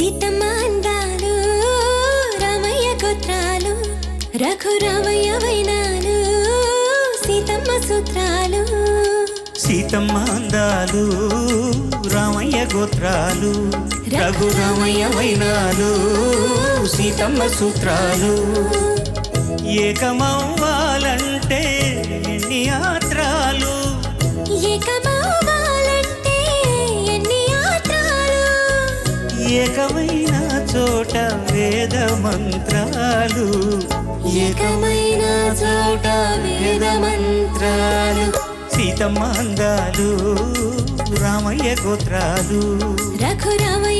సీతమ్మ అందాలు రామయ్య గోత్రాలు రఘురామయ్య వైనాలు సీతమ్మ సూత్రాలు సీతమ్మ అందాలు రామయ్య గోత్రాలు రఘురామయ్య వైనాలు సీతమ్మ సూత్రాలు ఏకమవ్వాలంటే ఎన్ని యాత్రాలు ఏకమవ్వాలంటే ఎన్ని యాత్రాలు ఏకమైన చోట వేద మంత్రాలు ఏకమైన చోట వేద మంత్రాలు సీతమ్మ అందాలు రామయ్య గోత్రాలు రఘురామయ్య